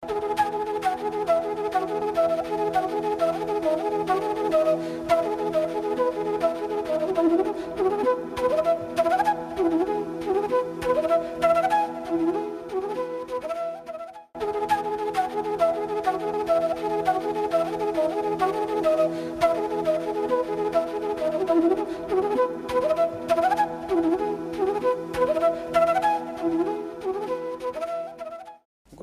Good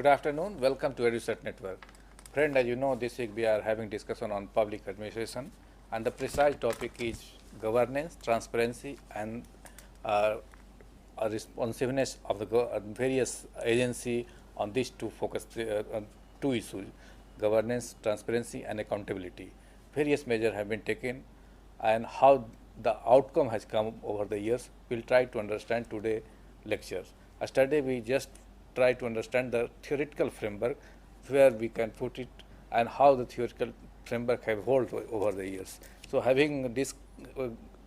afternoon. Welcome to EduCert Network. Friend, as you know, this week we are having discussion on public administration, and the precise topic is governance, transparency, and responsiveness of the various agency on these two focus on two issues: governance, transparency, and accountability. Various measures have been taken, and how the outcome has come over the years. We'll try to understand today lectures. Yesterday we just try to understand the theoretical framework where we can put it and how the theoretical framework have evolved over the years. So having this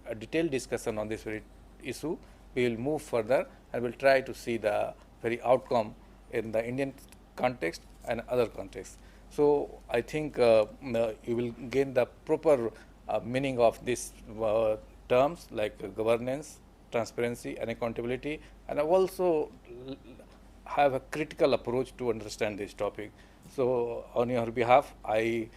a detailed discussion on this very issue, we will move further and we'll try to see the very outcome in the Indian context and other contexts. So I think you will gain the proper meaning of these terms like governance, transparency, and accountability, and also have a critical approach to understand this topic. So on your behalf, I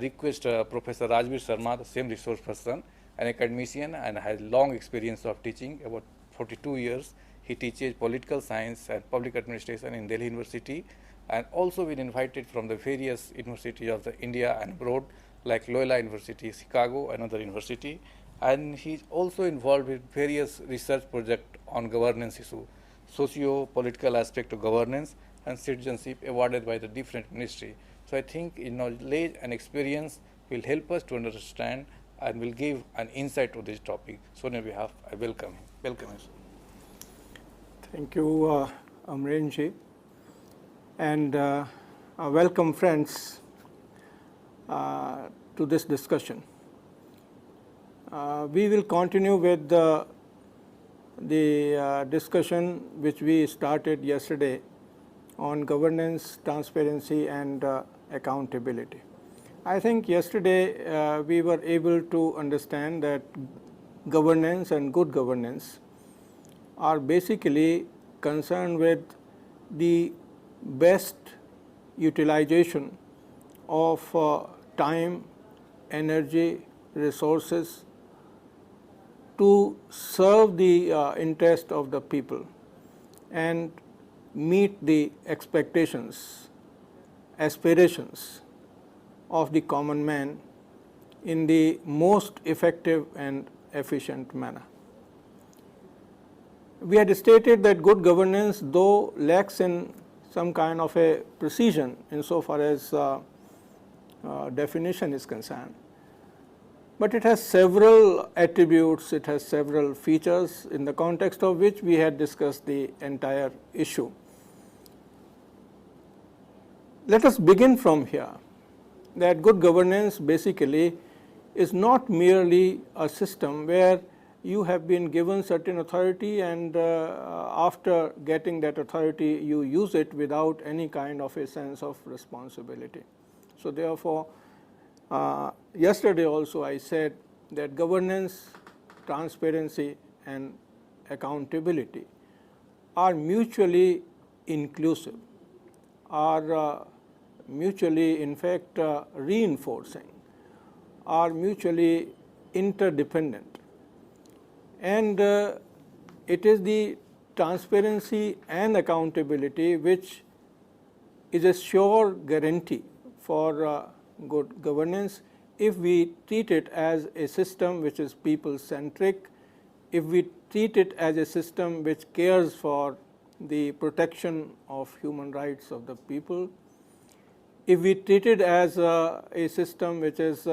request Professor Rajbir Sharma, the same resource person, an academician and has long experience of teaching, about 42 years. He teaches political science and public administration in Delhi University, and also been invited from the various universities of the India and abroad, like Loyola University, Chicago, another university. And he's also involved with various research projects on governance issues, socio-political aspect of governance, and citizenship awarded by the different ministry. So I think knowledge and experience will help us to understand and will give an insight to this topic. So on your behalf, I welcome him. Welcome, sir. Thank you, Amrenji, and welcome friends to this discussion. We will continue with the discussion which we started yesterday on governance, transparency, and accountability. I think yesterday we were able to understand that governance and good governance are basically concerned with the best utilization of time, energy, resources to serve the interest of the people and meet the expectations, aspirations of the common man in the most effective and efficient manner. We had stated that good governance, though lacks in some kind of a precision insofar as definition is concerned, but it has several attributes, it has several features in the context of which we had discussed the entire issue. Let us begin from here, that good governance basically is not merely a system where you have been given certain authority and after getting that authority you use it without any kind of a sense of responsibility. So therefore, yesterday also I said that governance, transparency, and accountability are mutually inclusive, are mutually in fact reinforcing, are mutually interdependent. And it is the transparency and accountability which is a sure guarantee for good governance if we treat it as a system which is people-centric, if we treat it as a system which cares for the protection of human rights of the people, if we treat it as a system which is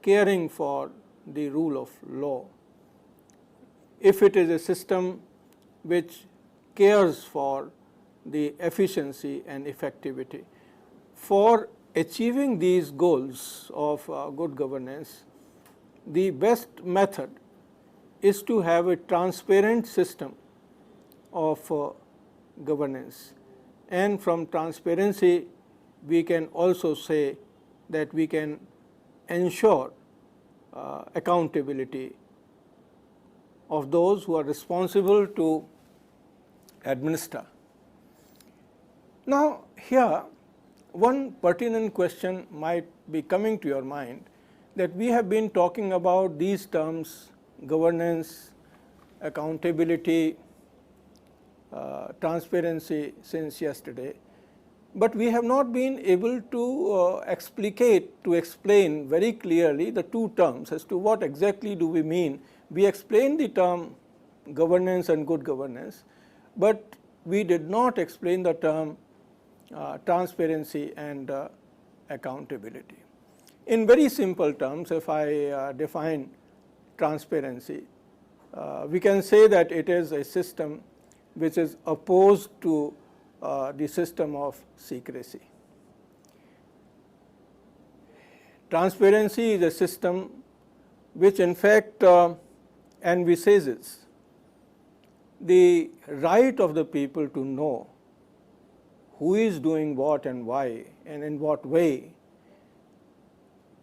caring for the rule of law, if it is a system which cares for the efficiency and effectivity. For achieving these goals of good governance, the best method is to have a transparent system of governance. and from transparency we can also say that we can ensure accountability of those who are responsible to administer. Now, here one pertinent question might be coming to your mind, that we have been talking about these terms: governance, accountability, transparency since yesterday, but we have not been able to explain very clearly the two terms as to what exactly do we mean. We explained the term governance and good governance, but we did not explain the term transparency and accountability. In very simple terms, if I define transparency, we can say that it is a system which is opposed to the system of secrecy. Transparency is a system which in fact envisages the right of the people to know who is doing what and why and in what way.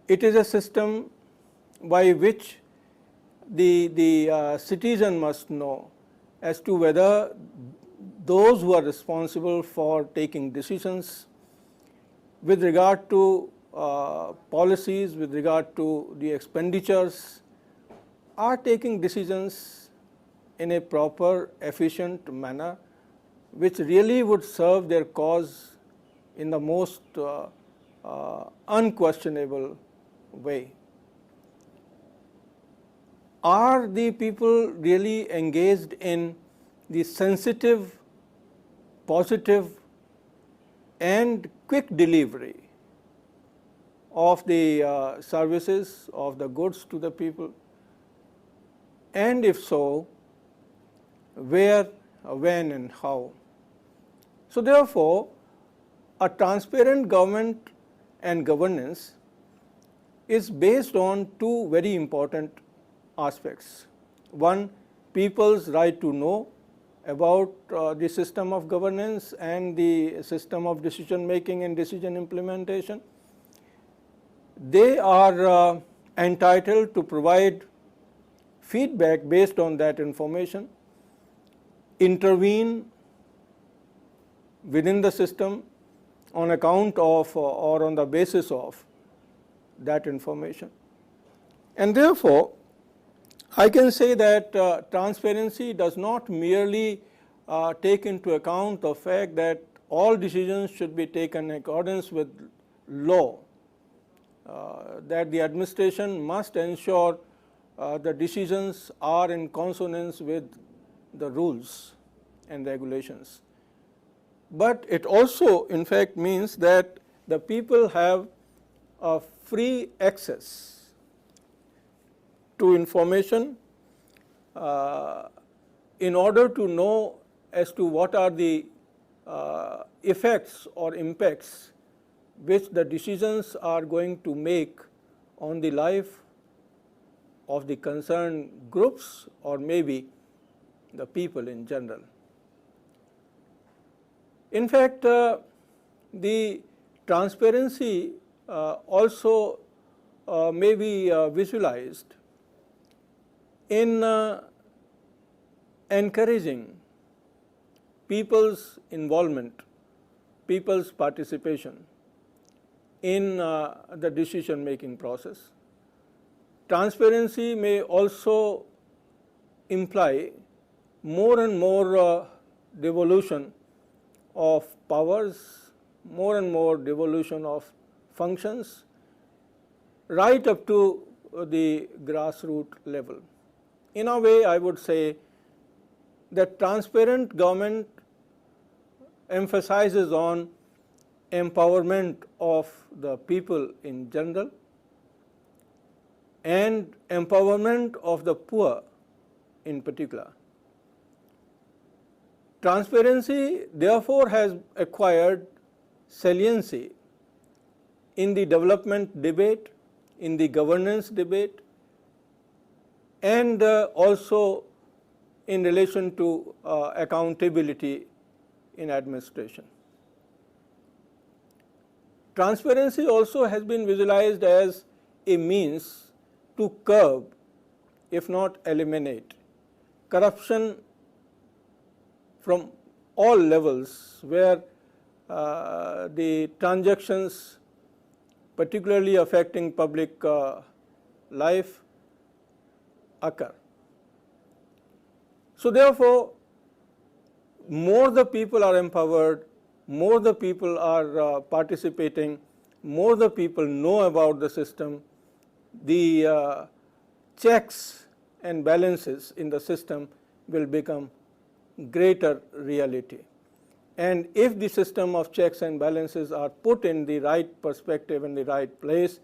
It is a system by which the citizen must know as to whether those who are responsible for taking decisions with regard to policies, with regard to the expenditures, are taking decisions in a proper, efficient manner, which really would serve their cause in the most unquestionable way. Are the people really engaged in the sensitive, positive and quick delivery of the services, of the goods to the people? And if so, where, when and how? So therefore, a transparent government and governance is based on two very important aspects. One, people's right to know about the system of governance and the system of decision making and decision implementation. They are entitled to provide feedback based on that information, intervene within the system on account of or on the basis of that information. And therefore, I can say that transparency does not merely take into account the fact that all decisions should be taken in accordance with law, that the administration must ensure the decisions are in consonance with the rules and regulations. But it also in fact means that the people have a free access to information in order to know as to what are the effects or impacts which the decisions are going to make on the life of the concerned groups or maybe the people in general. In fact, the transparency also may be visualized in encouraging people's involvement, people's participation in the decision making process. Transparency may also imply more and more devolution of powers, more and more devolution of functions, right up to the grassroots level. In a way, I would say that transparent government emphasizes on empowerment of the people in general and empowerment of the poor in particular. Transparency therefore has acquired saliency in the development debate, in the governance debate, and also in relation to accountability in administration. transparency also has been visualized as a means to curb, if not eliminate, corruption from all levels where the transactions particularly affecting public life occur. So therefore, more the people are empowered, more the people are participating, more the people know about the system, the checks and balances in the system will become greater reality. And if the system of checks and balances are put in the right perspective and the right place,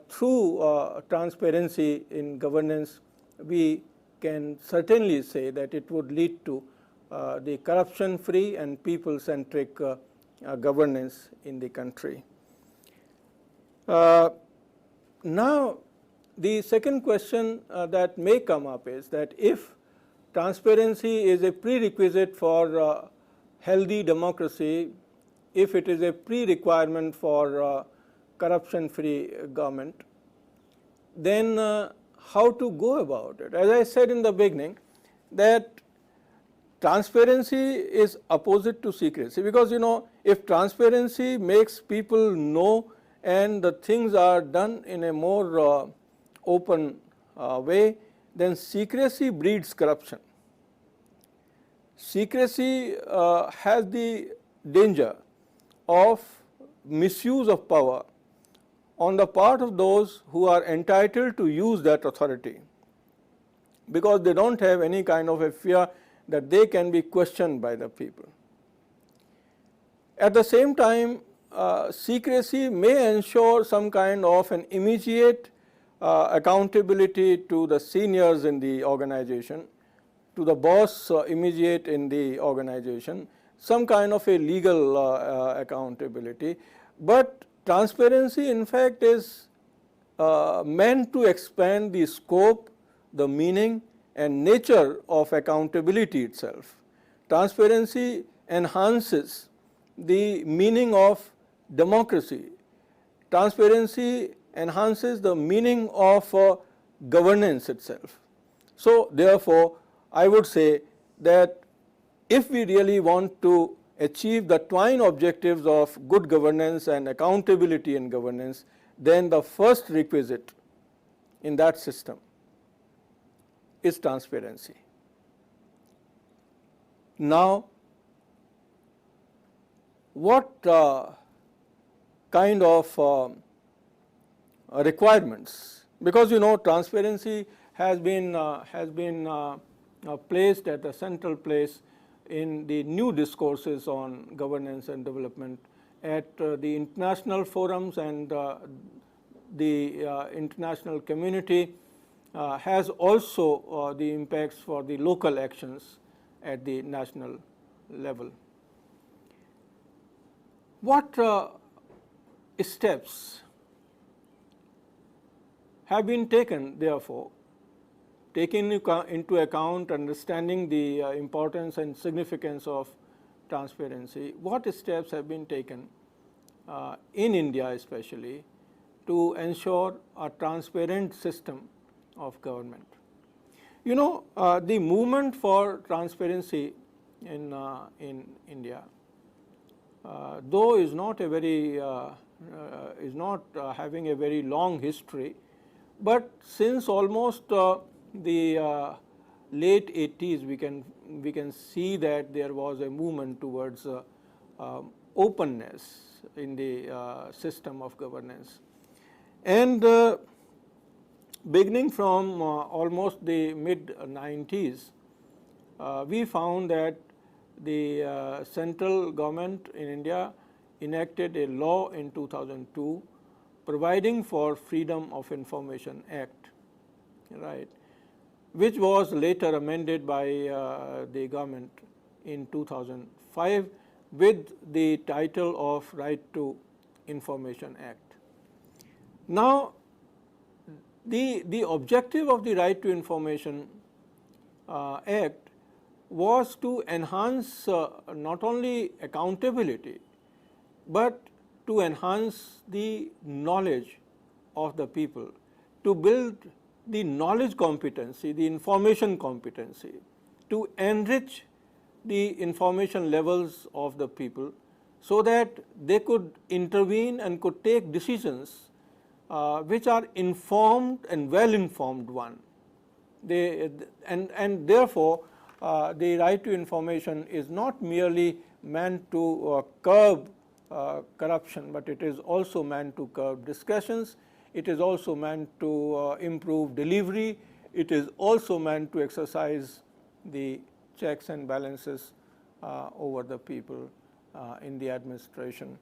through transparency in governance, we can certainly say that it would lead to the corruption-free and people-centric governance in the country. Now, the second question that may come up is that if transparency is a prerequisite for healthy democracy, if it is a pre-requirement for corruption-free government, then how to go about it? As I said in the beginning, that transparency is opposite to secrecy, because if transparency makes people know and the things are done in a more open way, then secrecy breeds corruption. Secrecy has the danger of misuse of power on the part of those who are entitled to use that authority, because they don't have any kind of a fear that they can be questioned by the people. At the same time, secrecy may ensure some kind of an immediate accountability to the seniors in the organization, to the boss immediate in the organization, some kind of a legal accountability. But transparency in fact is meant to expand the scope, the meaning and nature of accountability itself. Transparency enhances the meaning of democracy. Transparency enhances the meaning of governance itself. So therefore, I would say that if we really want to achieve the twin objectives of good governance and accountability in governance, then the first requisite in that system is transparency. Now, what kind of requirements? Because transparency has been placed at a central place in the new discourses on governance and development at the international forums, and the international community has also the impacts for the local actions at the national level. What steps have been taken, therefore, taking into account understanding the importance and significance of transparency? What steps have been taken in India especially to ensure a transparent system of government? The movement for transparency in India, though is not a very having a very long history, but since almost the late 80s, we can see that there was a movement towards openness in the system of governance, and beginning from almost the mid 90s, we found that the central government in India enacted a law in 2002 providing for Freedom of Information Act, right, which was later amended by the government in 2005 with the title of Right to Information Act. Now, the objective of the Right to Information Act was to enhance not only accountability, but to enhance the knowledge of the people, to build the knowledge competency, the information competency, to enrich the information levels of the people so that they could intervene and could take decisions which are informed and well informed one. And therefore, the right to information is not merely meant to curb corruption, but it is also meant to curb discussions. It is also meant to improve delivery. It is also meant to exercise the checks and balances over the people in the administration.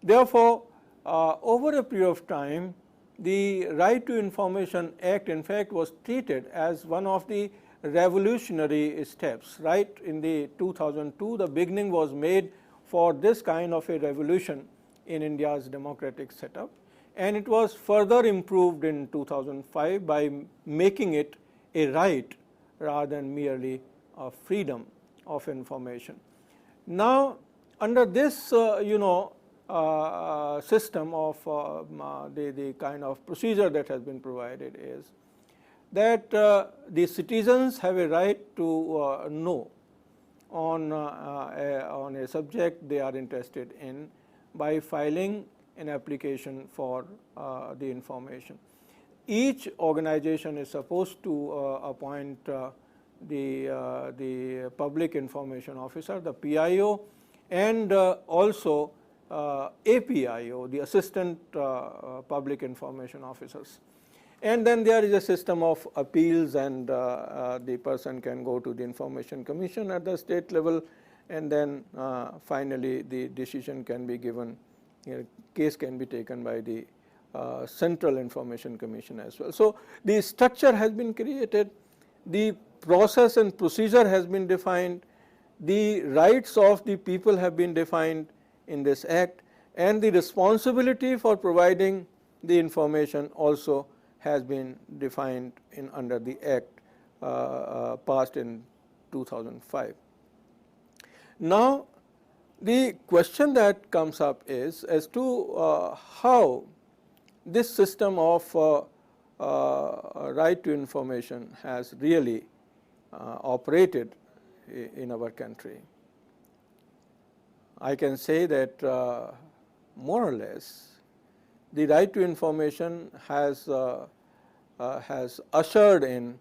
Therefore, over a period of time, the Right to Information Act in fact was treated as one of the revolutionary steps. Right in the 2002, the beginning was made for this kind of a revolution in India's democratic setup, and it was further improved in 2005 by making it a right rather than merely a freedom of information. Now, under this system of the kind of procedure that has been provided is that the citizens have a right to know on a subject they are interested in by filing an application for the information. Each organization is supposed to appoint the public information officer, the PIO, and also APIO, the assistant public information officers. And then there is a system of appeals, and the person can go to the Information Commission at the state level, and then finally the decision can be given, case can be taken by the Central Information Commission as well. So the structure has been created, the process and procedure has been defined, the rights of the people have been defined in this act, and the responsibility for providing the information also has been defined under the act passed in 2005. Now, the question that comes up is as to how this system of right to information has really operated in our country. I can say that more or less the right to information has ushered in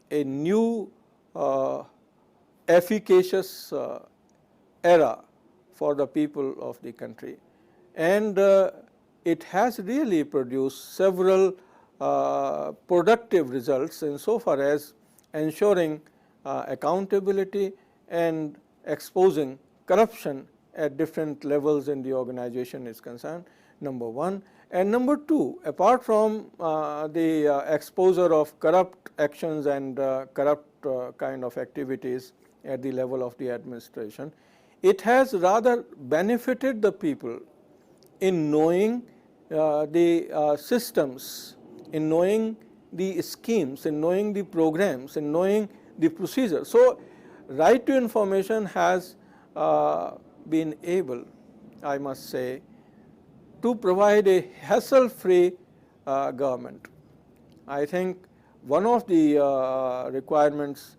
a new efficacious era for the people of the country, and it has really produced several productive results insofar as ensuring accountability and exposing corruption at different levels in the organization is concerned, number one. And number two, apart from the exposure of corrupt actions and corrupt kind of activities at the level of the administration, it has rather benefited the people in knowing the systems, in knowing the schemes, in knowing the programs, in knowing the procedures. So, right to information has been able, I must say, to provide a hassle-free government. I think one of the requirements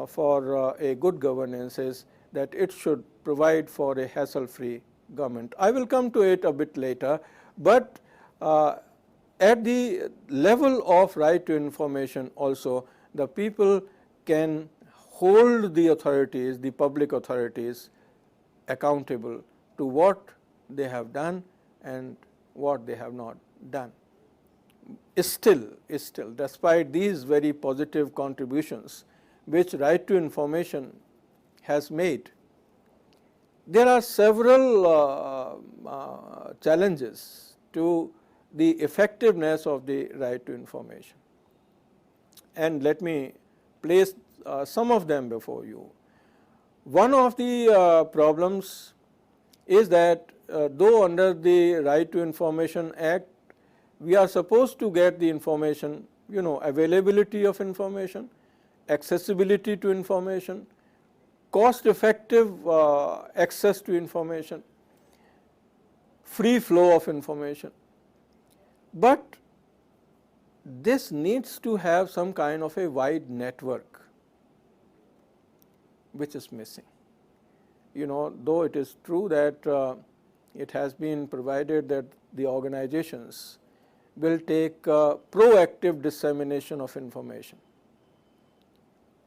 for a good governance is that it should provide for a hassle-free government. I will come to it a bit later, but at the level of right to information also, the people can hold the authorities, the public authorities, accountable to what they have done and what they have not done. Still, despite these very positive contributions which right to information has made, there are several challenges to the effectiveness of the right to information. And let me place some of them before you. One of the problems is that though under the Right to Information Act, we are supposed to get the information, availability of information, accessibility to information, cost effective access to information. free flow of information. But this needs to have some kind of a wide network, which is missing. Though it is true that it has been provided that the organizations will take proactive dissemination of information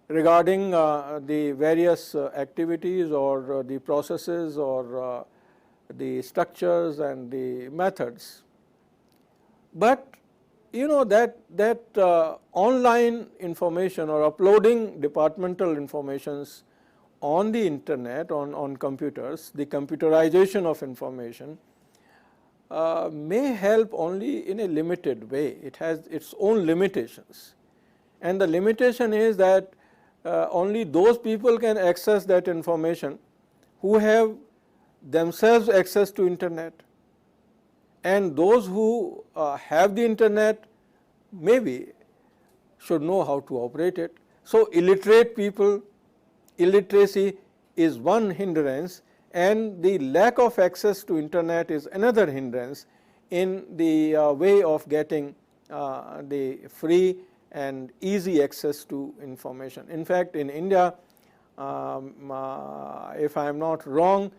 regarding the various activities or the processes or the structures and the methods. But that online information or uploading departmental informations on the internet, on computers, the computerization of information may help only in a limited way. It has its own limitations, and the limitation is that only those people can access that information who have themselves access to internet, and those who have the internet maybe should know how to operate it. So illiterate people, illiteracy is one hindrance, and the lack of access to internet is another hindrance in the way of getting the free and easy access to information. In fact, in India, if I am not wrong,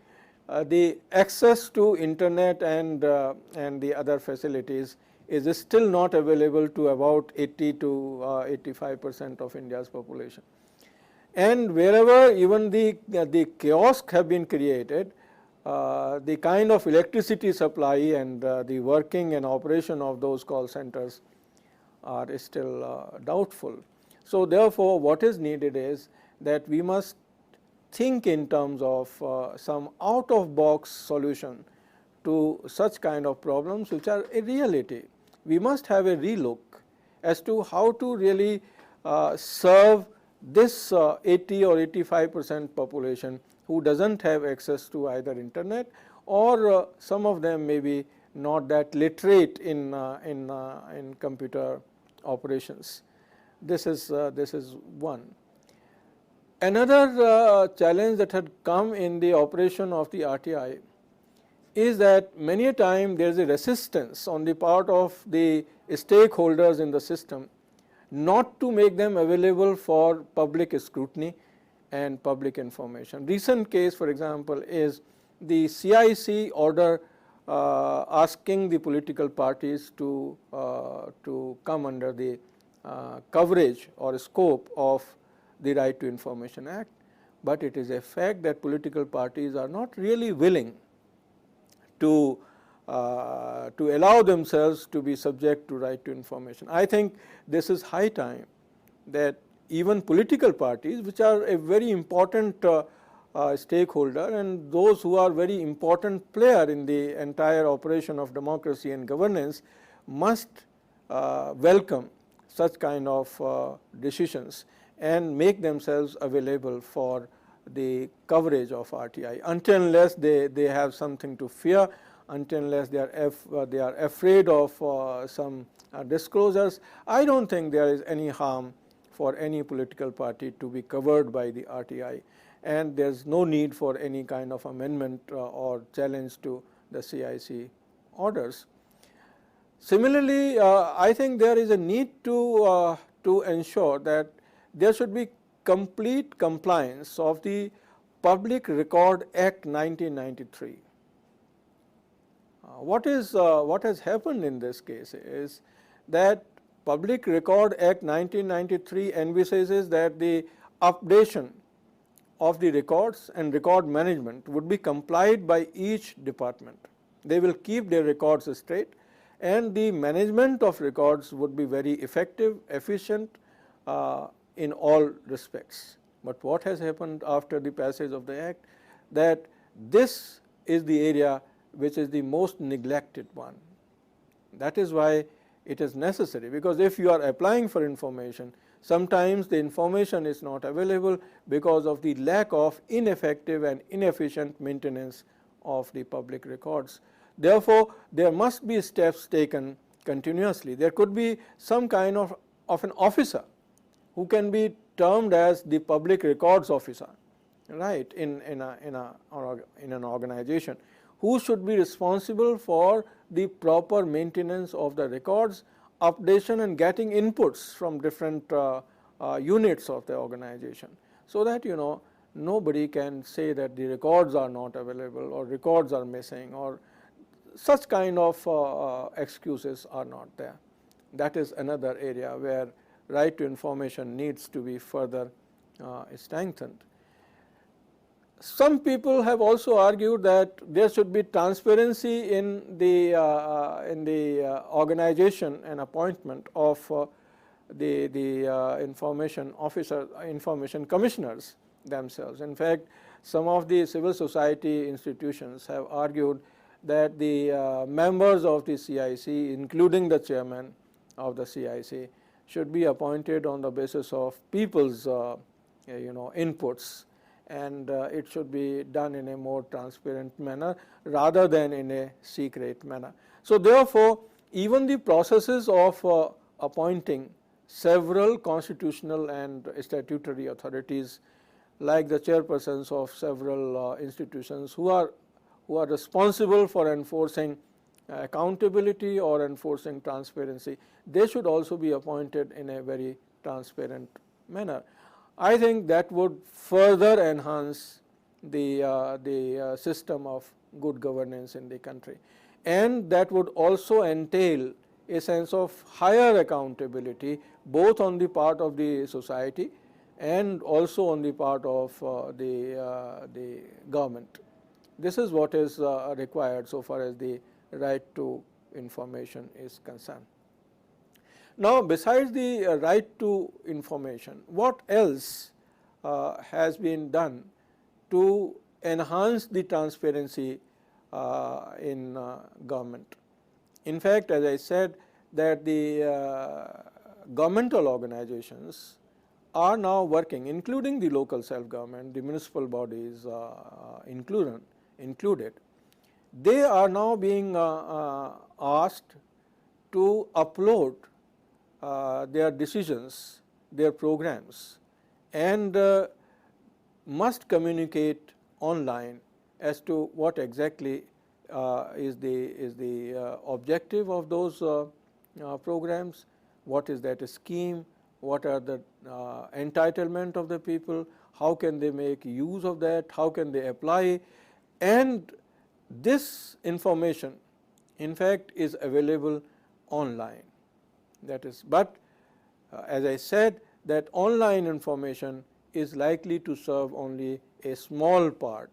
the access to internet and the other facilities is still not available to about 80 to 85% of India's population. And wherever even the kiosks have been created, the kind of electricity supply and the working and operation of those call centers are still doubtful. So therefore, what is needed is that we must think in terms of some out of box solution to such kind of problems which are a reality. We must have a relook as to how to really serve this 80 or 85% population who doesn't have access to either internet, or some of them may be not that literate in computer operations. This is one. Another challenge that had come in the operation of the RTI is that many a time there is a resistance on the part of the stakeholders in the system not to make them available for public scrutiny and public information. Recent case, for example, is the CIC order asking the political parties to come under the coverage or scope of the Right to Information Act, but it is a fact that political parties are not really willing to allow themselves to be subject to right to information. I think this is high time that even political parties, which are a very important stakeholder and those who are very important player in the entire operation of democracy and governance, must welcome such kind of decisions and make themselves available for the coverage of RTI, until unless they have something to fear, until unless they are afraid of some disclosures. I don't think there is any harm for any political party to be covered by the RTI, and there is no need for any kind of amendment or challenge to the CIC orders. Similarly, I think there is a need to ensure that there should be complete compliance of the Public Record Act 1993. What has happened in this case is that Public Record Act 1993 envisages that the updation of the records and record management would be complied by each department. They will keep their records straight, and the management of records would be very effective, efficient in all respects. But what has happened after the passage of the Act, that this is the area which is the most neglected one. That is why it is necessary, because if you are applying for information, sometimes the information is not available because of the lack of ineffective and inefficient maintenance of the public records. Therefore, there must be steps taken continuously. There could be some kind of an officer who can be termed as the public records officer, right, in an organization, who should be responsible for the proper maintenance of the records, updation and getting inputs from different units of the organization, so that nobody can say that the records are not available or records are missing or such kind of excuses are not there. That is another area where right to information needs to be further strengthened. Some people have also argued that there should be transparency in the organization and appointment of the information officer, information commissioners themselves. In fact, some of the civil society institutions have argued that the members of the CIC, including the chairman of the CIC, should be appointed on the basis of people's inputs, and it should be done in a more transparent manner rather than in a secret manner. So therefore, even the processes of appointing several constitutional and statutory authorities, like the chairpersons of several institutions who are responsible for enforcing accountability or enforcing transparency, they should also be appointed in a very transparent manner. I think that would further enhance the system of good governance in the country, and that would also entail a sense of higher accountability both on the part of the society and also on the part of the government. This is what is required so far as the right to information is concerned. Now, besides the right to information, what else has been done to enhance the transparency in government? In fact, as I said, that the governmental organizations are now working, including the local self-government, the municipal bodies included, they are now being asked to upload their decisions, their programs, and must communicate online as to what exactly is the objective of those programs, what is that scheme, what are the entitlement of the people, how can they make use of that, how can they apply, and this information in fact is available online. That is, but as I said, that online information is likely to serve only a small part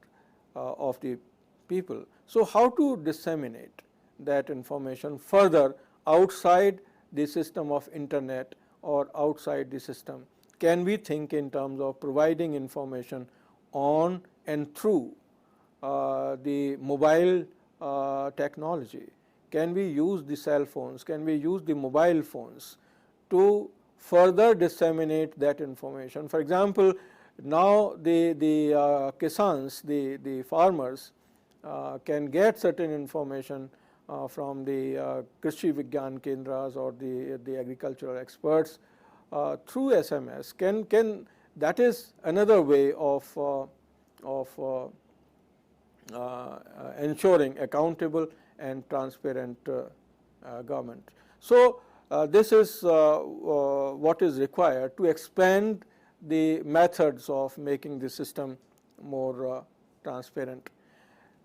of the people. So how to disseminate that information further outside the system of internet or outside the system? Can we think in terms of providing information on and through the mobile technology? Can we use the cell phones? Can we use the mobile phones to further disseminate that information? For example, now the kisans, the farmers, can get certain information from the Krishi Vigyan Kendras or the agricultural experts through SMS. Can that is another way of ensuring accountable and transparent government. So this is what is required to expand the methods of making the system more transparent.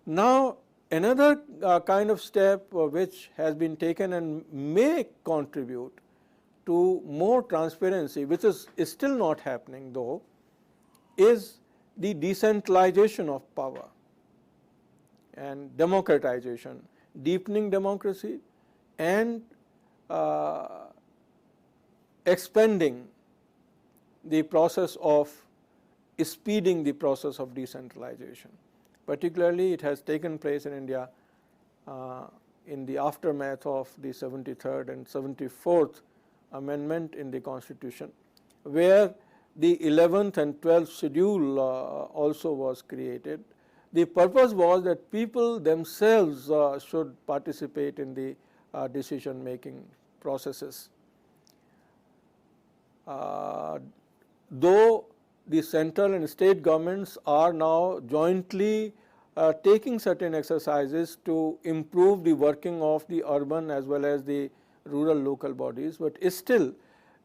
Now, another kind of step which has been taken and may contribute to more transparency, which is still not happening though, is the decentralization of power and democratization, deepening democracy and expanding the process of speeding the process of decentralization. Particularly, it has taken place in India in the aftermath of the 73rd and 74th amendment in the Constitution, where the 11th and 12th schedule also was created. The purpose was that people themselves should participate in the decision making processes. Though the central and state governments are now jointly taking certain exercises to improve the working of the urban as well as the rural local bodies, but still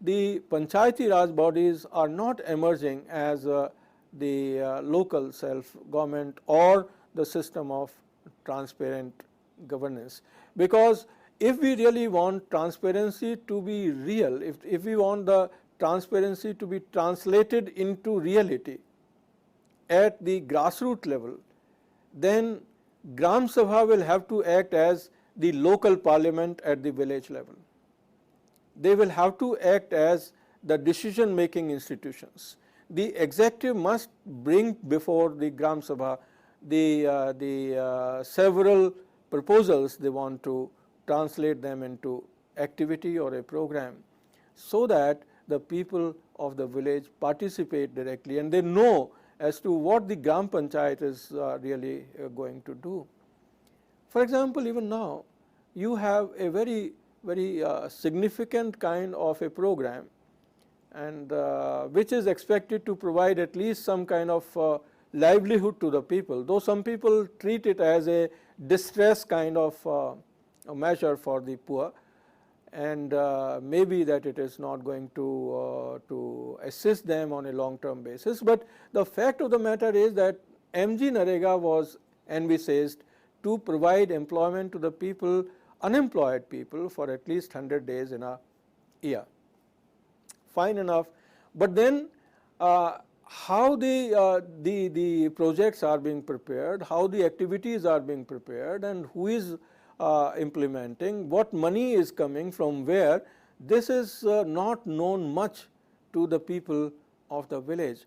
the Panchayati Raj bodies are not emerging as the local self-government or the system of transparent governance. Because if we really want transparency to be real, if we want the transparency to be translated into reality at the grassroots level, then Gram Sabha will have to act as the local parliament at the village level. They will have to act as the decision making institutions. The executive must bring before the Gram Sabha the several proposals they want to translate them into activity or a program, so that the people of the village participate directly and they know as to what the Gram Panchayat is really going to do. For example, even now you have a very significant kind of a program, and which is expected to provide at least some kind of livelihood to the people, though some people treat it as a distress kind of a measure for the poor, and maybe that it is not going to assist them on a long term basis. But the fact of the matter is that MG Narega was envisaged to provide employment to the people, unemployed people, for at least 100 days in a year. Fine enough, but then how the projects are being prepared, how the activities are being prepared, and who is implementing, what money is coming from where, this is not known much to the people of the village,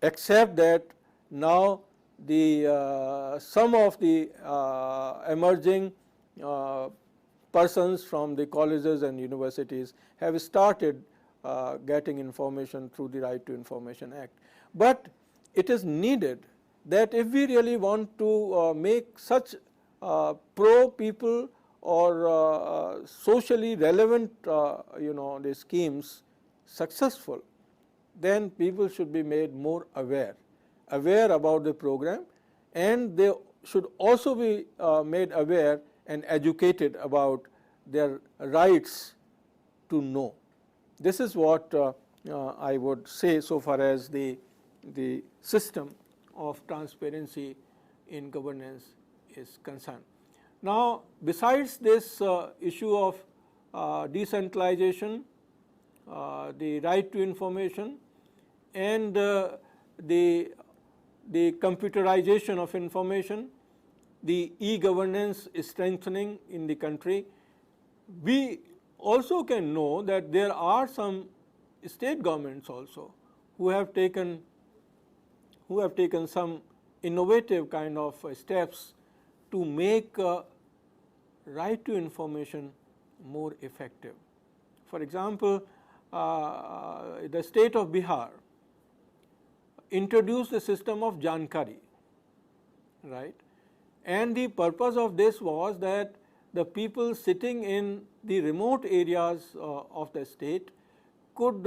except that now the some of the emerging persons from the colleges and universities have started getting information through the Right to Information Act. But it is needed that if we really want to make such pro people or socially relevant the schemes successful, then people should be made more aware about the program, and they should also be made aware and educated about their rights to know. This is what I would say so far as the system of transparency in governance is concerned. Now, besides this issue of decentralization, the right to information, and the computerization of information, the e-governance strengthening in the country, we also can know that there are some state governments also who have taken some innovative kind of steps to make right to information more effective. For example, the state of Bihar introduced a system of Jankari, right? And the purpose of this was that the people sitting in the remote areas of the state could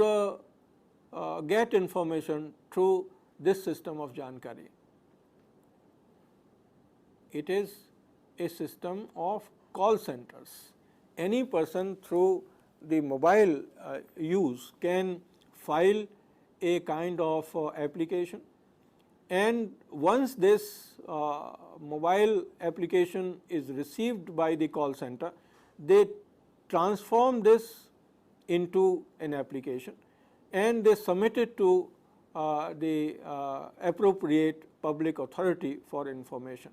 get information through this system of Jankari. It is a system of call centers. Any person through the mobile use can file a kind of application, and once this mobile application is received by the call center, they transform this into an application and they submit it to the appropriate public authority for information,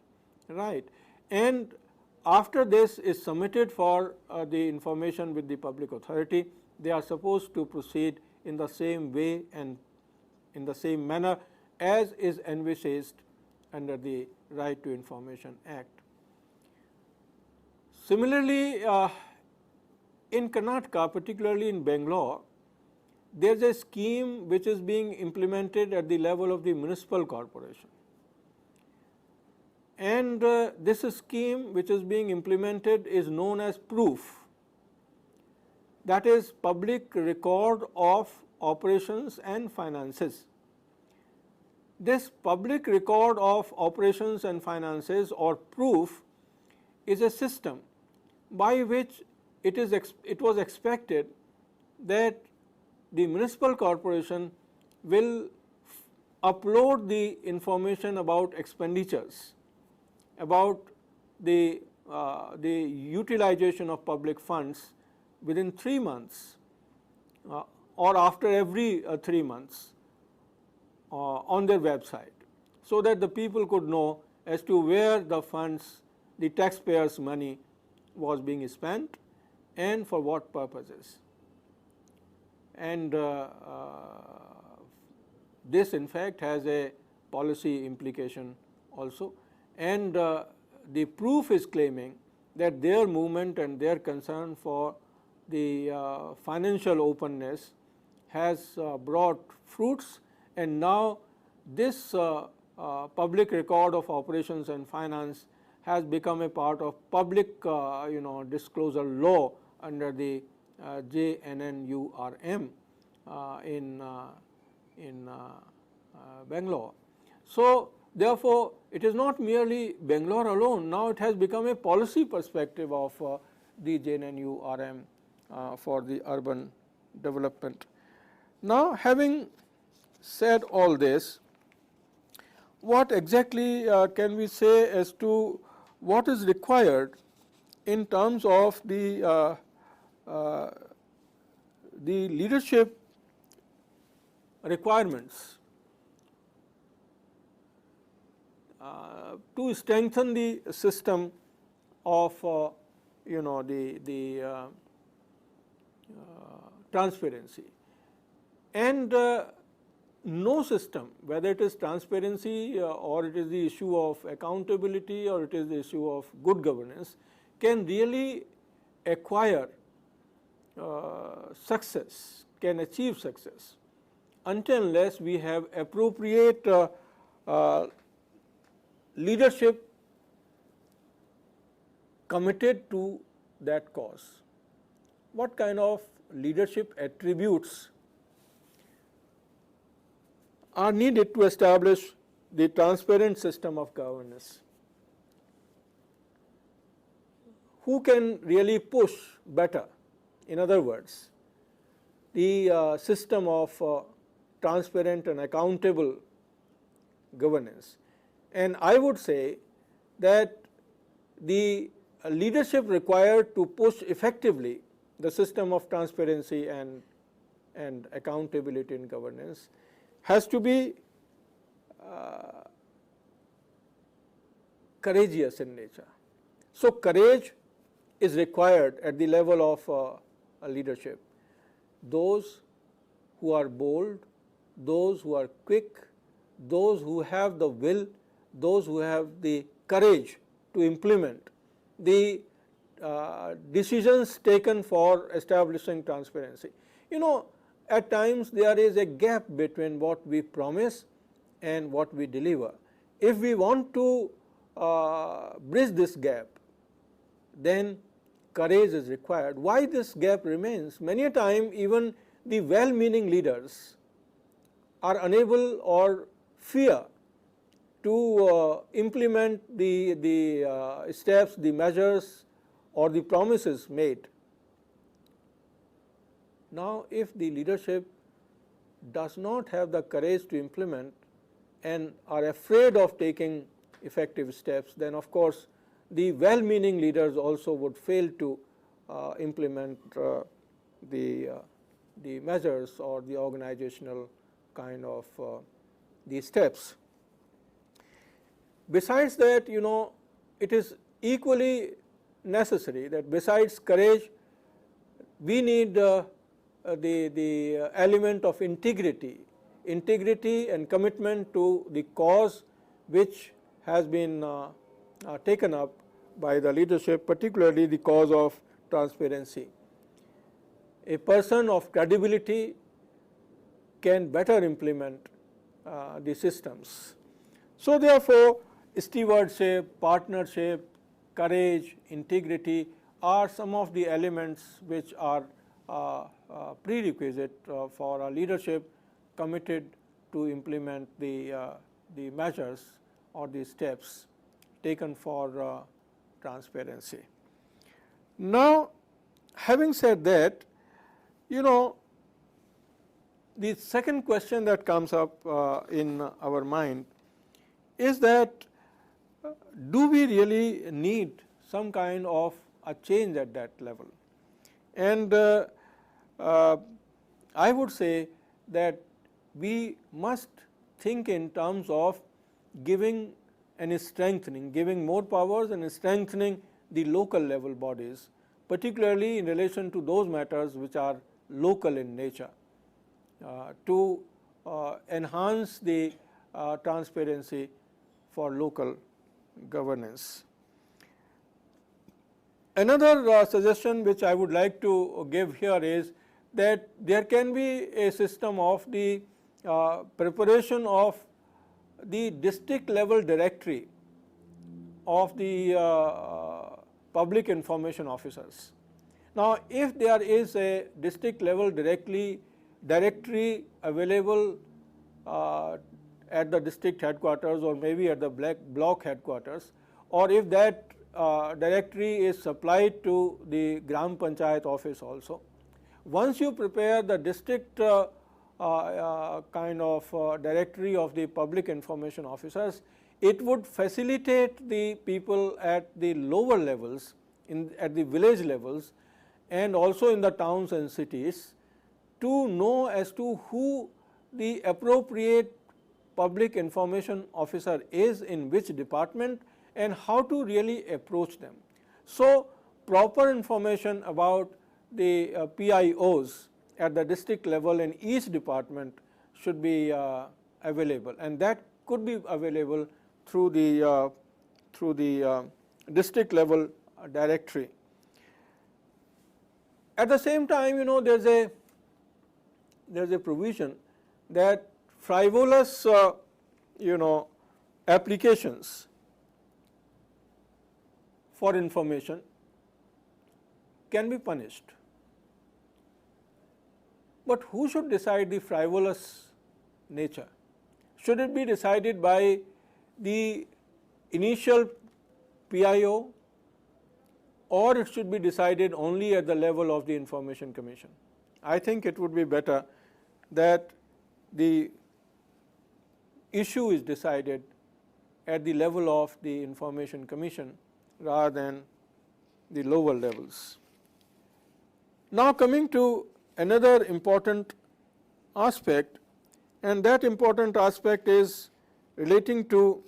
right? And after this is submitted for the information with the public authority, they are supposed to proceed in the same way and in the same manner as is envisaged under the Right to Information Act. Similarly, in Karnataka, particularly in Bangalore, there is a scheme which is being implemented at the level of the municipal corporation. And this scheme which is being implemented is known as PROOF, that is Public Record of Operations and Finances. this public record of operations and finances or proof is a system by which it was expected that the municipal corporation will upload the information about expenditures, about the utilization of public funds within 3 months or after every 3 months on their website, so that the people could know as to where the funds, the taxpayers' money was being spent and for what purposes. And this in fact has a policy implication also, and the proof is claiming that their movement and their concern for the financial openness has brought fruits, and now this public record of operations and finance has become a part of public disclosure law under the JNNURM in Bangalore. So therefore, it is not merely Bangalore alone, now it has become a policy perspective of the JNNURM for the urban development. Now, having said all this, what exactly can we say as to what is required in terms of the leadership requirements to strengthen the system of the transparency? And no system, whether it is transparency or it is the issue of accountability or it is the issue of good governance, can really acquire success, can achieve success, until unless we have appropriate leadership committed to that cause. What kind of leadership attributes are needed to establish the transparent system of governance? Who can really push better? In other words, the system of transparent and accountable governance. And I would say that the leadership required to push effectively the system of transparency and accountability in governance has to be courageous in nature. So courage is required at the level of a leadership. Those who are bold, those who are quick, those who have the will, those who have the courage to implement the decisions taken for establishing transparency. At times there is a gap between what we promise and what we deliver. If we want to bridge this gap, then courage is required. Why this gap remains? Many a time even the well-meaning leaders are unable or fear to implement the steps, the measures or the promises made. Now, if the leadership does not have the courage to implement and are afraid of taking effective steps, then of course the well-meaning leaders also would fail to implement the measures or the organizational kind of the steps. Besides that, it is equally necessary that besides courage, we need the element of integrity and commitment to the cause which has been taken up by the leadership, particularly the cause of transparency. A person of credibility can better implement the systems. So therefore, stewardship, partnership, courage, integrity are some of the elements which are prerequisite for a leadership committed to implement the the measures or the steps taken for transparency. Now, having said that, the second question that comes up in our mind is that do we really need some kind of a change at that level? And I would say that we must think in terms of giving and strengthening, giving more powers and strengthening the local level bodies, particularly in relation to those matters which are local in nature, to enhance the transparency for local governance. Another suggestion which I would like to give here is that there can be a system of the preparation of the district level directory of the public information officers. Now, if there is a district level directory available at the district headquarters or maybe at the block headquarters, or if that directory is supplied to the Gram Panchayat office also, once you prepare the district kind of directory of the public information officers, it would facilitate the people at the lower levels, at the village levels and also in the towns and cities, to know as to who the appropriate public information officer is in which department and how to really approach them. So, proper information about the PIOs at the district level in each department should be available, and that could be available through the district level directory. At the same time, there is a provision that frivolous applications for information can be punished. But who should decide the frivolous nature? Should it be decided by the initial PIO, or it should be decided only at the level of the Information Commission? I think it would be better that the issue is decided at the level of the Information Commission rather than the lower levels. Now, coming to another important aspect, and that important aspect is relating to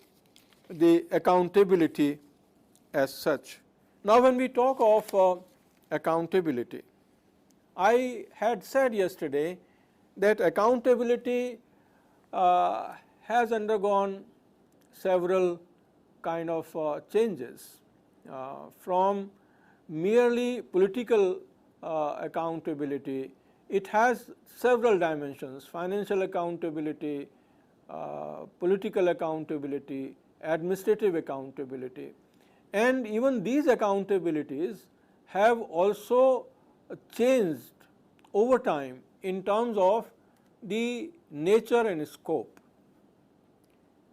the accountability as such. Now, when we talk of accountability, I had said yesterday that accountability has undergone several kind of changes from merely political accountability. It has several dimensions: financial accountability, political accountability, administrative accountability, and even these accountabilities have also changed over time in terms of the nature and scope.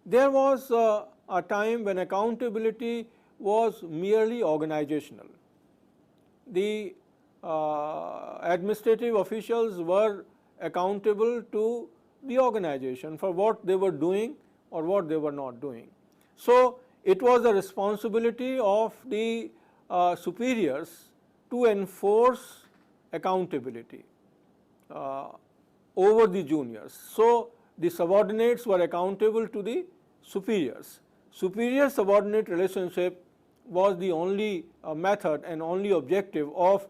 There was a time when accountability was merely organizational. The administrative officials were accountable to the organization for what they were doing or what they were not doing. So, it was the responsibility of the superiors to enforce accountability over the juniors. So, the subordinates were accountable to the superiors. Superior subordinate relationship was the only method and only objective of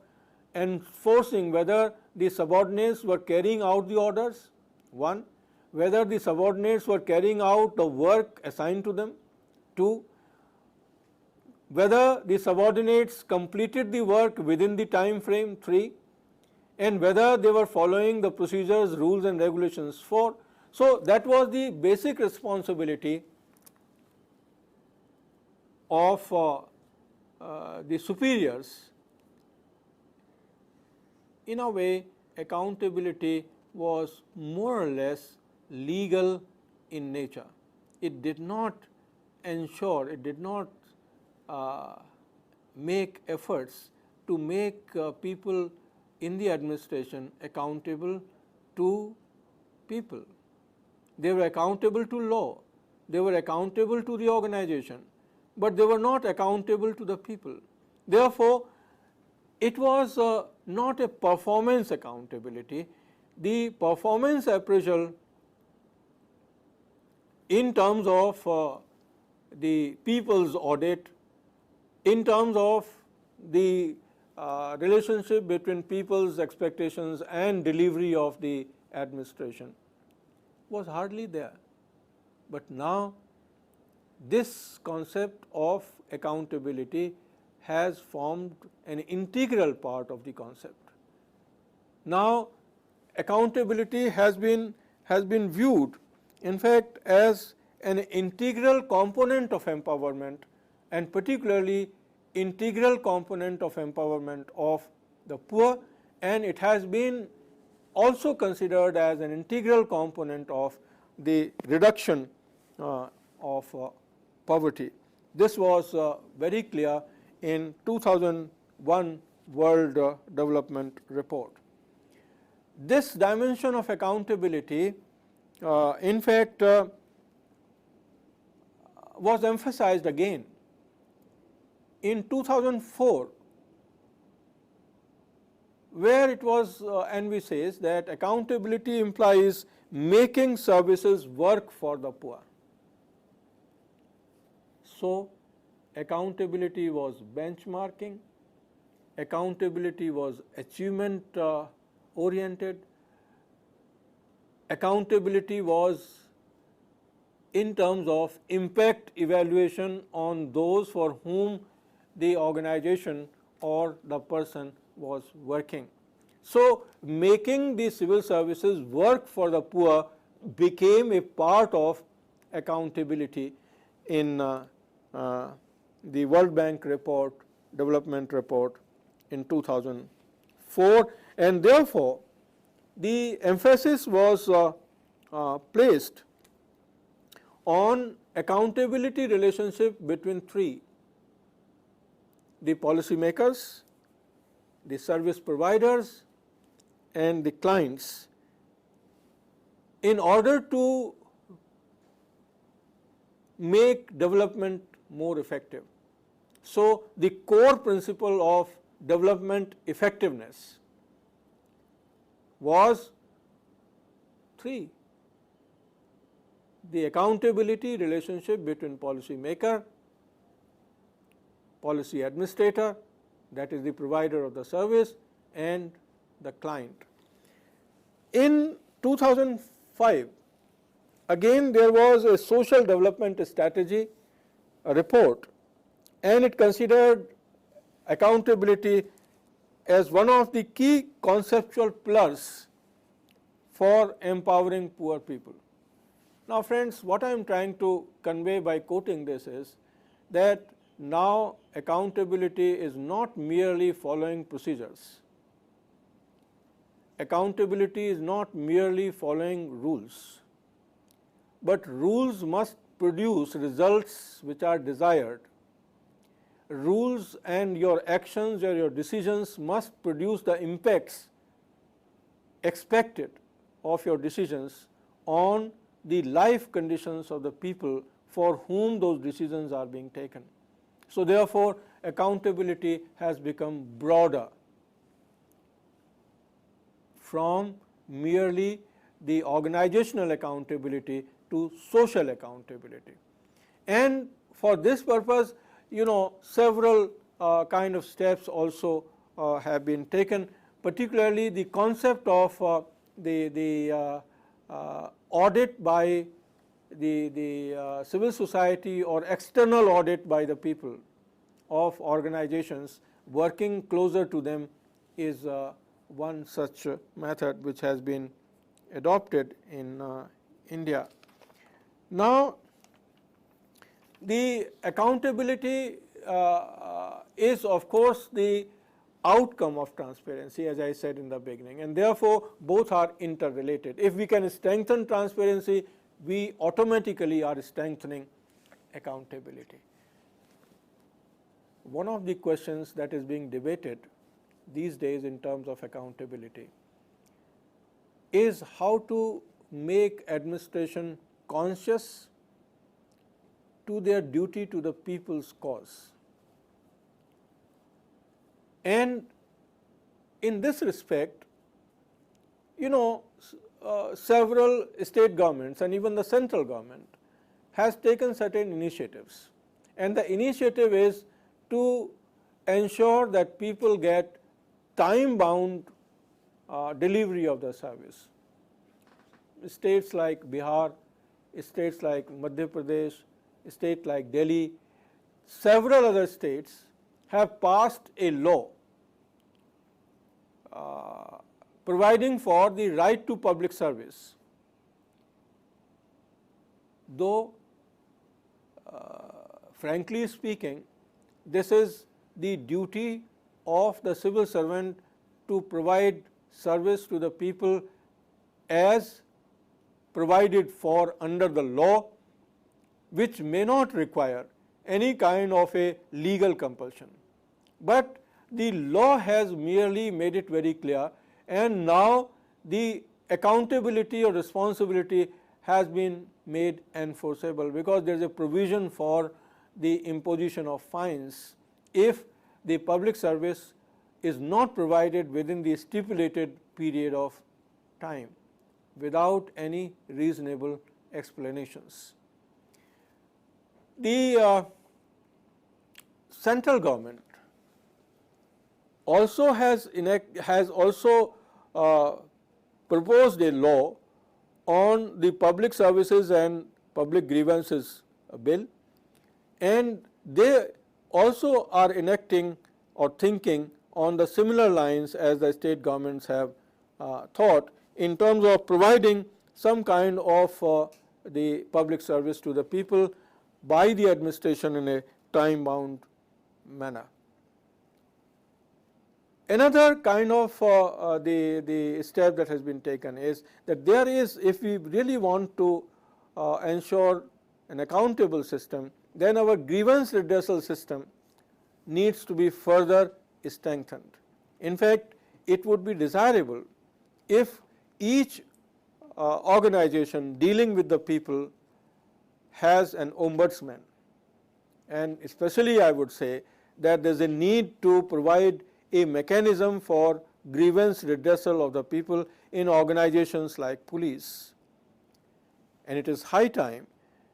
enforcing whether the subordinates were carrying out the orders, one, whether the subordinates were carrying out the work assigned to them, two, whether the subordinates completed the work within the time frame, three, and whether they were following the procedures, rules and regulations, four. So, that was the basic responsibility of the superiors. In a way, accountability was more or less legal in nature. it did not ensure, it did not make efforts to make people in the administration accountable to people. They were accountable to law, they were accountable to the organization, but they were not accountable to the people. Therefore, it was not a performance accountability. The performance appraisal in terms of the people's audit, in terms of the relationship between people's expectations and delivery of the administration was hardly there. But now this concept of accountability has formed an integral part of the concept. Now accountability has been viewed, in fact, as an integral component of empowerment, and particularly integral component of empowerment of the poor, and it has been also considered as an integral component of the reduction of poverty. This was very clear in 2001 World Development Report. This dimension of accountability in fact was emphasized again in 2004, where it was Envy says that accountability implies making services work for the poor. So accountability was benchmarking, accountability was achievement oriented, accountability was in terms of impact evaluation on those for whom the organization or the person was working. So making the civil services work for the poor became a part of accountability in the World Bank report, development report in 2004, and therefore the emphasis was placed on accountability relationship between three: the policymakers, the service providers, and the clients, in order to make development more effective. So the core principle of development effectiveness was three: the accountability relationship between policy maker, policy administrator, that is the provider of the service, and the client. In 2005, again there was a social development strategy report, and it considered accountability as one of the key conceptual pillars for empowering poor people. Now friends, what I am trying to convey by quoting this is that now accountability is not merely following procedures. Accountability is not merely following rules, but rules must produce results which are desired. Rules and your actions or your decisions must produce the impacts expected of your decisions on the life conditions of the people for whom those decisions are being taken. So therefore, accountability has become broader from merely the organizational accountability to social accountability. And for this purpose, several kind of steps also have been taken, particularly the concept of the audit by the civil society or external audit by the people of organizations working closer to them is one such method which has been adopted in India. Now the accountability is of course the outcome of transparency, as I said in the beginning, and therefore both are interrelated. If we can strengthen transparency, we automatically are strengthening accountability. One of the questions that is being debated these days in terms of accountability is how to make administration conscious to their duty to the people's cause. And in this respect, several state governments and even the central government has taken certain initiatives. And the initiative is to ensure that people get time-bound delivery of the service. States like Bihar, states like Madhya Pradesh, states like Delhi, several other states have passed a law providing for the right to public service. Though, frankly speaking, this is the duty of the civil servant to provide service to the people as provided for under the law, which may not require any kind of a legal compulsion. But the law has merely made it very clear, and now the accountability or responsibility has been made enforceable, because there is a provision for the imposition of fines if the public service is not provided within the stipulated period of time without any reasonable explanations. The central government also has proposed a law on the public services and public grievances bill, and they also are enacting or thinking on the similar lines as the state governments have thought, in terms of providing some kind of the public service to the people by the administration in a time-bound manner. Another kind of the step that has been taken is that there is, if we really want to ensure an accountable system, then our grievance redressal system needs to be further strengthened. In fact, it would be desirable if each organization dealing with the people has an ombudsman, and especially I would say that there is a need to provide a mechanism for grievance redressal of the people in organizations like police. And it is high time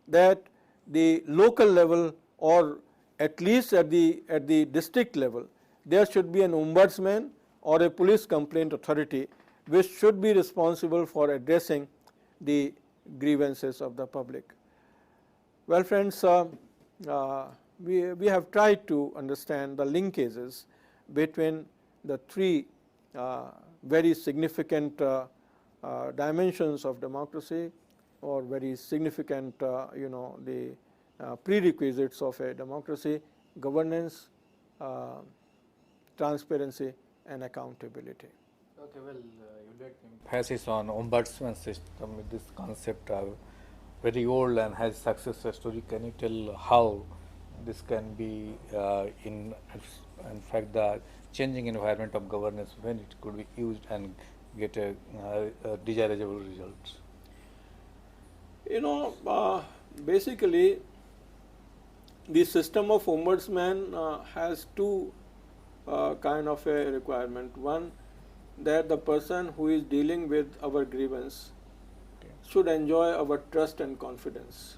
that the local level, or at least at the district level, there should be an ombudsman or a police complaint authority which should be responsible for addressing the grievances of the public. Well, friends, we have tried to understand the linkages between the three very significant dimensions of democracy, or very significant the prerequisites of a democracy: governance, transparency and accountability. Okay, well, you like emphasis on ombudsman system. This concept are very old and has success story. Can you tell how this can be in fact the changing environment of governance, when it could be used and get a desirable results? Basically the system of ombudsman has two kind of a requirement. One, that the person who is dealing with our grievance should enjoy our trust and confidence,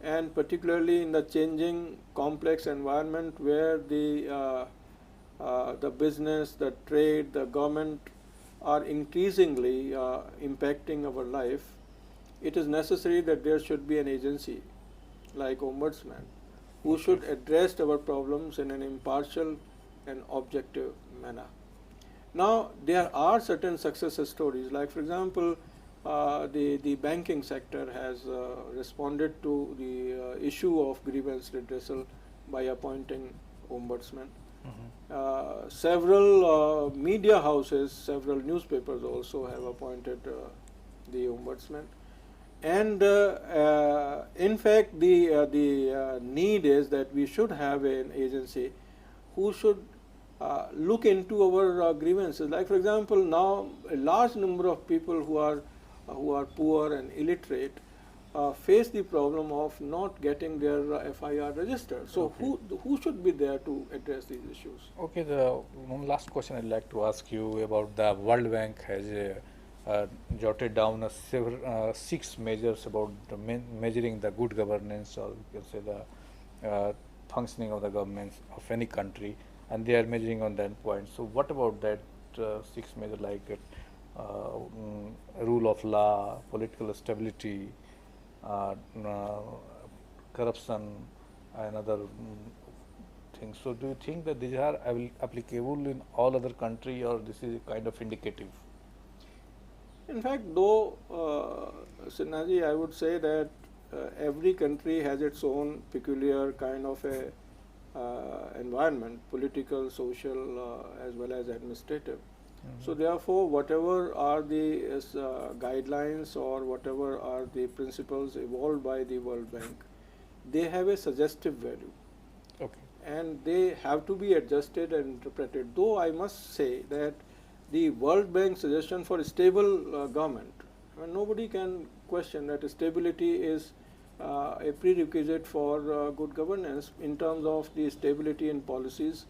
and particularly in the changing complex environment where the business, the trade, the government are increasingly impacting our life, it is necessary that there should be an agency like ombudsman who should address our problems in an impartial and objective manner. Now, there are certain success stories, like for example, the banking sector has responded to the issue of grievance redressal by appointing ombudsman. Several media houses, several newspapers also have appointed the ombudsman. And in fact, the need is that we should have an agency who should look into our grievances. Like for example, now a large number of people who are poor and illiterate face the problem of not getting their FIR registered. So who should be there to address these issues? Okay, the one last question I'd like to ask you about the World Bank has jotted down 6 measures about the measuring the good governance, or you can say the functioning of the governments of any country, and they are measuring on that point. So what about that 6 measures, like rule of law, political stability, corruption, and other things? So do you think that these are applicable in all other country, or this is kind of indicative? In fact, though, Sinhaji, I would say that every country has its own peculiar kind of a environment, political, social, as well as administrative. So therefore, whatever are the guidelines or whatever are the principles evolved by the World Bank, they have a suggestive value. Okay. And they have to be adjusted and interpreted. Though I must say that the World Bank suggestion for a stable government, nobody can question that stability is a prerequisite for good governance in terms of the stability in policies,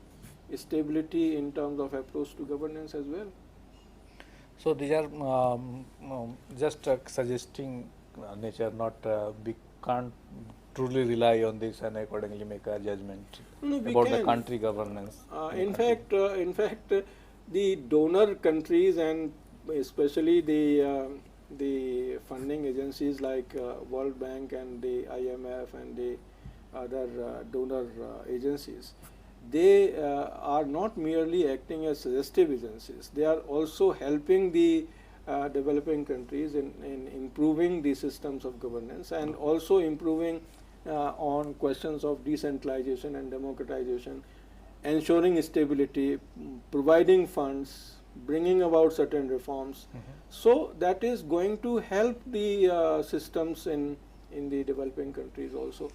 stability in terms of approach to governance as well. So these are just suggesting nature, not we can't truly rely on this and accordingly make a judgment No, we about the can. country governance. In fact, the donor countries and especially the funding agencies like World Bank and the IMF and the other donor agencies, they are not merely acting as suggestive agencies. They are also helping the developing countries in improving the systems of governance and also improving on questions of decentralization and democratization, ensuring stability, providing funds, bringing about certain reforms. So that is going to help the systems in the developing countries also.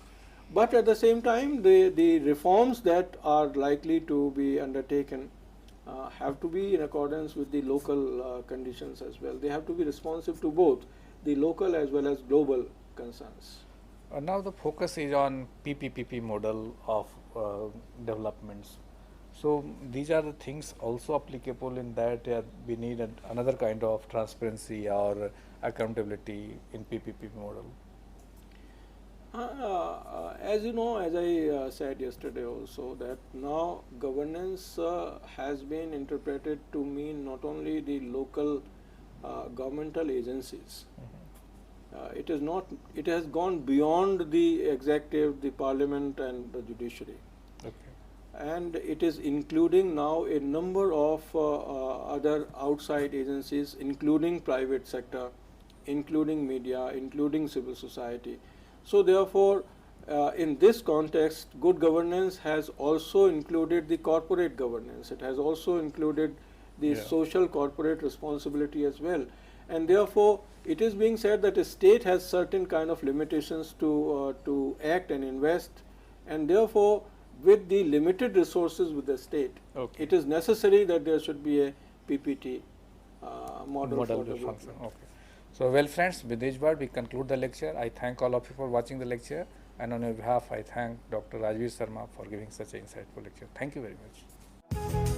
But at the same time, the reforms that are likely to be undertaken have to be in accordance with the local conditions as well. They have to be responsive to both the local as well as global concerns. Now the focus is on PPP model of developments. So these are the things also applicable in that we need another kind of transparency or accountability in PPP model. As you know, as I said yesterday also, that now governance has been interpreted to mean not only the local governmental agencies. It is not. It has gone beyond the executive, the parliament, and the judiciary. Okay. And it is including now a number of other outside agencies, including private sector, including media, including civil society. So therefore, in this context, good governance has also included the corporate governance. It has also included the social corporate responsibility as well. And therefore, it is being said that a state has certain kind of limitations to act and invest, and therefore, with the limited resources with the state, it is necessary that there should be a PPT model for function. Okay. So, well, friends, with this word, we conclude the lecture. I thank all of you for watching the lecture, and on your behalf, I thank Dr. Rajveer Sharma for giving such an insightful lecture. Thank you very much.